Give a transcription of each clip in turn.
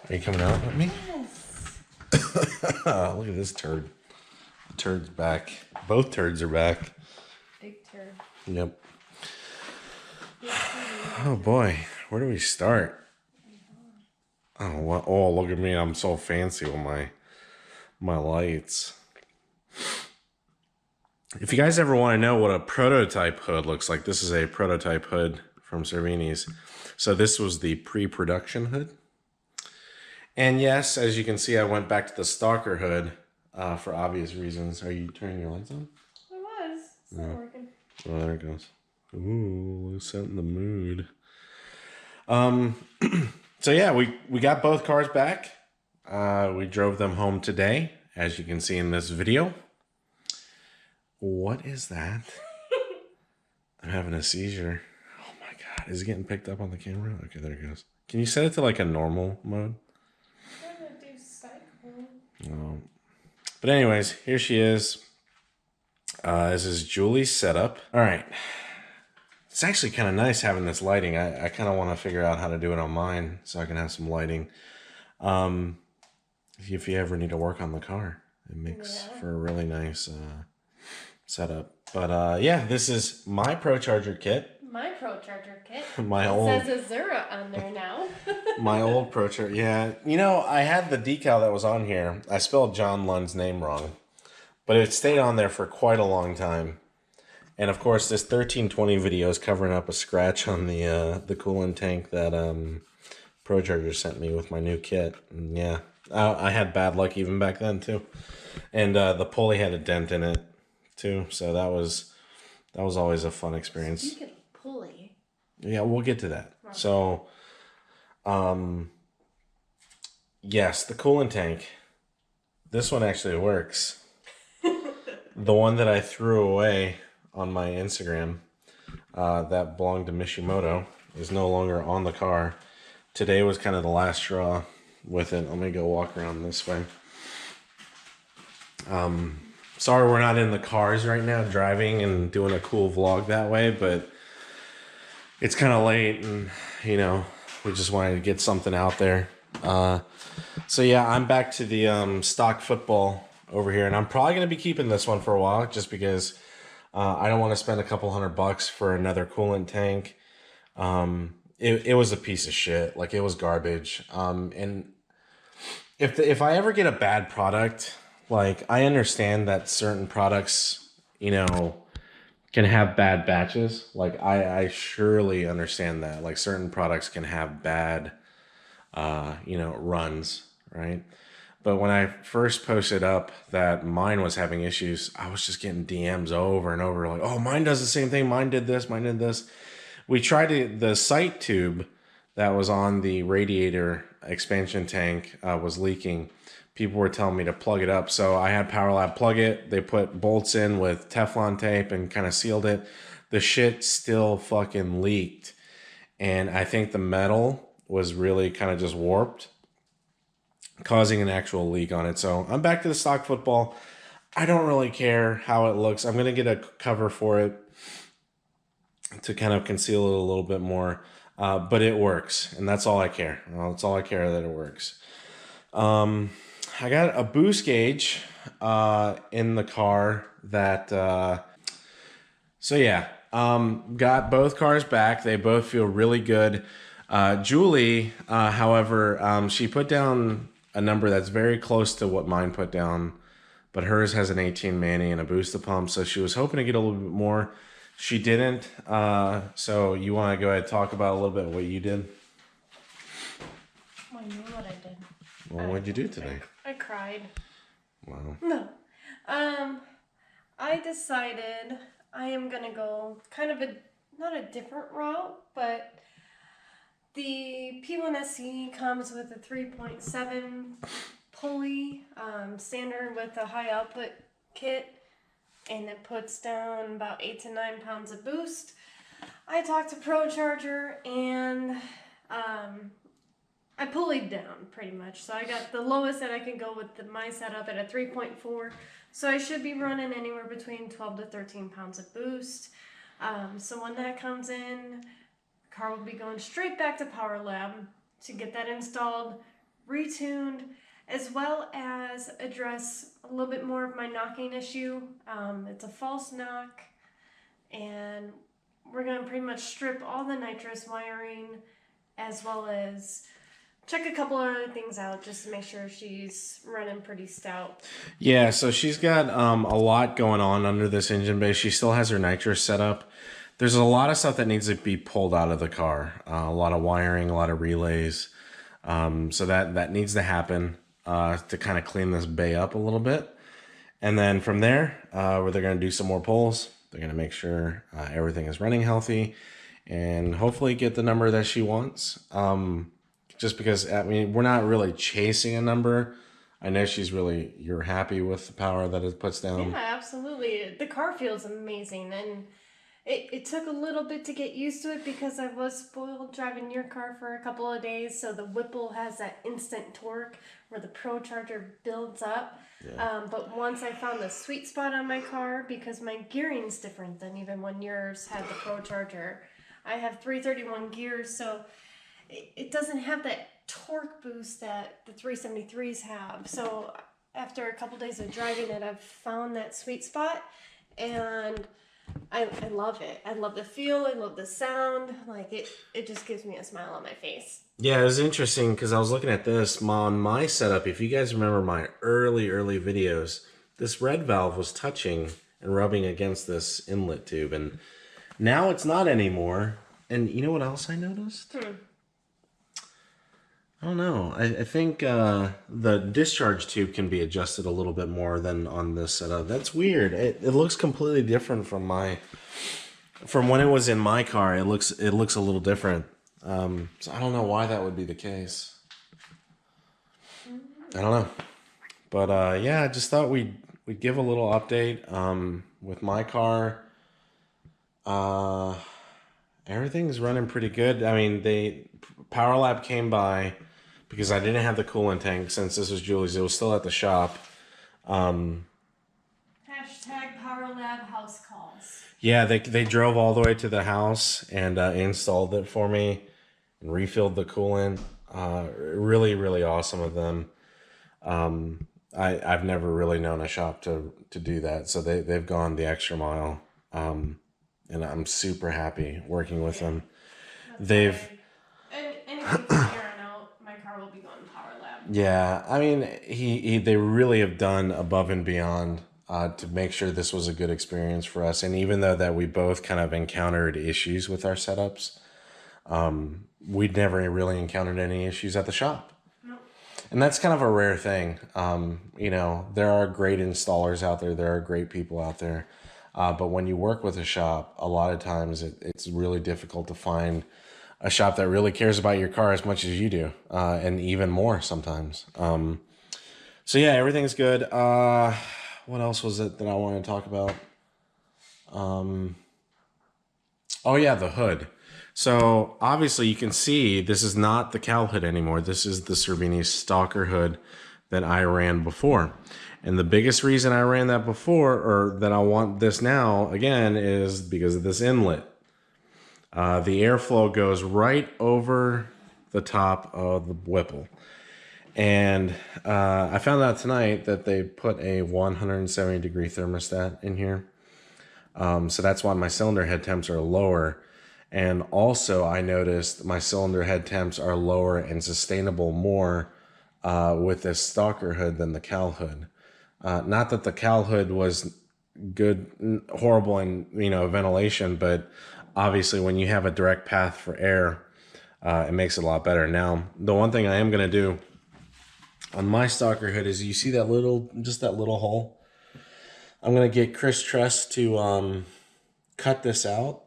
Are you coming out with me? Yes. Look at this turd. The turd's back. Both turds are back. Big turd. Yep. Big turd. Oh boy, where do we start? Oh, what? Oh, look at me! I'm so fancy with my lights. If you guys ever want to know what a prototype hood looks like, this is a prototype hood from Cervini's. So this was the pre-production hood. And yes, as you can see, I went back to the Stalker hood for obvious reasons. Are you turning your lights on? It was. It's not working. Oh, there it goes. Ooh, setting the mood. So yeah, we got both cars back. We drove them home today, as you can see in this video. What is that? I'm having a seizure. Oh my god, is it getting picked up on the camera? Okay, there it goes. Can you set it to like a normal mode? I'm gonna do cycle. Oh. But anyways, here she is. This is Julie's setup. All right. It's actually kind of nice having this lighting. I kind of want to figure out how to do it on mine so I can have some lighting. If you ever need to work on the car, it makes for a really nice setup. But yeah, this is my Pro Charger kit. My Pro Charger kit. It says Azura on there now. My old Pro Charger. Yeah. You know, I had the decal that was on here. I spelled John Lund's name wrong. But it stayed on there for quite a long time. And of course, this 1320 video is covering up a scratch on the coolant tank that Pro Charger sent me with my new kit. And yeah, I had bad luck even back then too. And the pulley had a dent in it too, so that was always a fun experience. Speaking of pulley. Yeah, we'll get to that. Okay. So, yes, the coolant tank. This one actually works. The one that I threw away on my Instagram that belonged to Mishimoto is no longer on the car. Today was kind of the last straw with it. Let me go walk around this way. Sorry we're not in the cars right now driving and doing a cool vlog that way, but it's kind of late and, you know, we just wanted to get something out there. So yeah, I'm back to the stock football over here, and I'm probably going to be keeping this one for a while just because I don't want to spend a couple $100 for another coolant tank. It was a piece of shit. Like, it was garbage. And if I ever get a bad product, like, I understand that certain products, you know, can have bad batches. Like, I surely understand that. Like, certain products can have bad, you know, runs, right? But when I first posted up that mine was having issues, I was just getting DMs over and over like, oh, mine does the same thing. Mine did this. Mine did this. We tried the sight tube that was on the radiator expansion tank was leaking. People were telling me to plug it up. So I had PowerLab plug it. They put bolts in with Teflon tape and kind of sealed it. The shit still fucking leaked. And I think the metal was really kind of just warped, causing an actual leak on it. So I'm back to the stock football. I don't really care how it looks. I'm going to get a cover for it to kind of conceal it a little bit more. But it works, and that's all I care. That's all I care, that it works. I got a boost gauge in the car that... So yeah, got both cars back. They both feel really good. Julie, however, she put down a number that's very close to what mine put down, but hers has an 18 Manny and a booster pump, so she was hoping to get a little bit more. She didn't. So you want to go ahead and talk about a little bit what you did? Well, I know what I did. Well, what'd you do today? I cried. Wow. No. I decided I am gonna go kind of not a different route, but the P1SE comes with a 3.7 pulley, standard with a high output kit, and it puts down about 8 to 9 pounds of boost. I talked to Pro Charger, and I pulleyed down pretty much. So I got the lowest that I can go with my setup at a 3.4. So I should be running anywhere between 12 to 13 pounds of boost. So when that comes in, car will be going straight back to PowerLab. to get that installed, retuned, as well as address a little bit more of my knocking issue. It's a false knock, and we're going to pretty much strip all the nitrous wiring, as well as check a couple other things out just to make sure she's running pretty stout. Yeah, so she's got a lot going on under this engine bay. She still has her nitrous set up. There's a lot of stuff that needs to be pulled out of the car. A lot of wiring, a lot of relays. So that needs to happen to kind of clean this bay up a little bit. And then from there, where they're going to do some more pulls. They're going to make sure everything is running healthy and hopefully get the number that she wants. Just because, I mean, we're not really chasing a number. I know you're happy with the power that it puts down. Yeah, absolutely. The car feels amazing, and it took a little bit to get used to it because I was spoiled driving your car for a couple of days. So the Whipple has that instant torque where the ProCharger builds up. Yeah. But once I found the sweet spot on my car, because my gearing's different than even when yours had the ProCharger. I have 331 gears, so it doesn't have that torque boost that the 373s have. So after a couple days of driving it, I've found that sweet spot, and I love it. I love the feel. I love the sound. Like it just gives me a smile on my face. Yeah, it was interesting because I was looking at this on my setup. If you guys remember my early videos, this red valve was touching and rubbing against this inlet tube, and now it's not anymore. And you know what else I noticed? I don't know. I think the discharge tube can be adjusted a little bit more than on this setup. That's weird. It looks completely different from when it was in my car. It looks a little different. So I don't know why that would be the case. I don't know. But yeah, I just thought we'd give a little update. With my car, everything's running pretty good. I mean, Power Lab came by because I didn't have the coolant tank since this was Julie's. It was still at the shop. Hashtag Power Lab house calls. Yeah, they drove all the way to the house and installed it for me and refilled the coolant. Really, really awesome of them. I've never really known a shop to do that, so they've gone the extra mile. And I'm super happy working with them. Anything's tearing out, my car will be going to Power Lab. Yeah, I mean, they really have done above and beyond to make sure this was a good experience for us. And even though that we both kind of encountered issues with our setups, we'd never really encountered any issues at the shop. Nope. And that's kind of a rare thing. There are great installers out there. There are great people out there. But when you work with a shop, a lot of times it's really difficult to find a shop that really cares about your car as much as you do, and even more sometimes. So yeah, everything's good. What else was it that I wanted to talk about? Oh yeah, the hood. So obviously you can see this is not the Cal hood anymore. This is the Cervini Stalker hood that I ran before. And the biggest reason I ran that before, or that I want this now again, is because of this inlet. The airflow goes right over the top of the Whipple. And I found out tonight that they put a 170 degree thermostat in here. So that's why my cylinder head temps are lower. And also I noticed my cylinder head temps are lower and sustainable more with this Stalker hood than the Cal hood. Not that the Cal hood was horrible in ventilation, but obviously when you have a direct path for air, it makes it a lot better. Now, the one thing I am going to do on my Stalker hood is, you see that little hole? I'm going to get Chris Tress to cut this out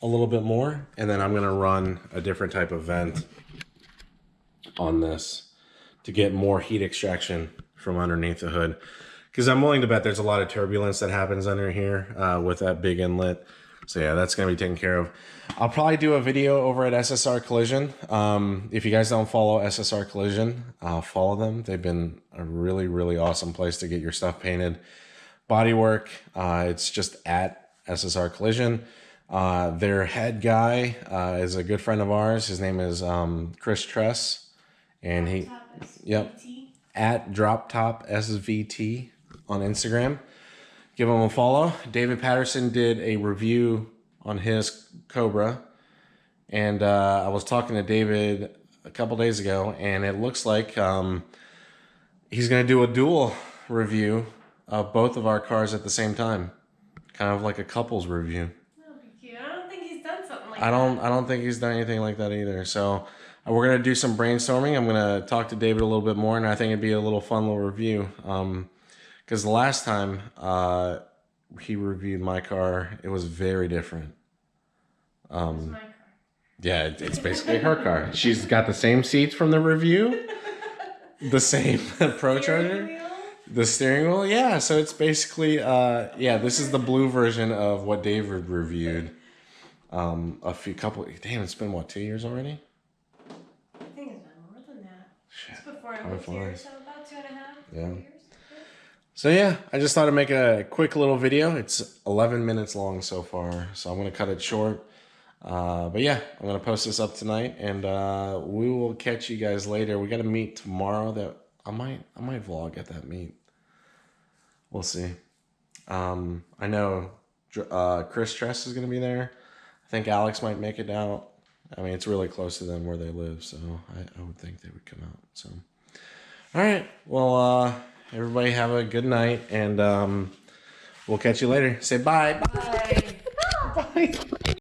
a little bit more, and then I'm going to run a different type of vent on this to get more heat extraction from underneath the hood. Because I'm willing to bet there's a lot of turbulence that happens under here with that big inlet. So yeah, that's going to be taken care of. I'll probably do a video over at SSR Collision. If you guys don't follow SSR Collision, follow them. They've been a really, really awesome place to get your stuff painted. Bodywork, it's just at SSR Collision. Their head guy is a good friend of ours. His name is Chris Tress, and he, yep, at Drop Top SVT on Instagram. Give him a follow. David Patterson did a review on his Cobra, and I was talking to David a couple days ago, and it looks like he's going to do a dual review of both of our cars at the same time, kind of like a couples review. That'll be cute. I don't think he's done something like I that. don't think he's done anything like that either. So we're gonna do some brainstorming. I'm gonna talk to David a little bit more, and I think it'd be a little fun little review. Because the last time he reviewed my car, it was very different. It's my car. Yeah, it's basically her car. She's got the same seats from the review, the same Pro Charger, the steering wheel. Yeah, so it's basically this is the blue version of what David reviewed. Damn, it's been what, 2 years already? I think it's been more than that. Shit, It's before I time moved here, flies. so about 2.5 Yeah. 4 years. So yeah, I just thought I'd make a quick little video. It's 11 minutes long so far, so I'm gonna cut it short. But yeah, I'm gonna post this up tonight, and we will catch you guys later. We got to meet tomorrow. That I might vlog at that meet. We'll see. I know Chris Tress is gonna be there. I think Alex might make it out. I mean, it's really close to them where they live, so I would think they would come out. So, all right. Well, everybody have a good night, and we'll catch you later. Say bye. Bye. Bye.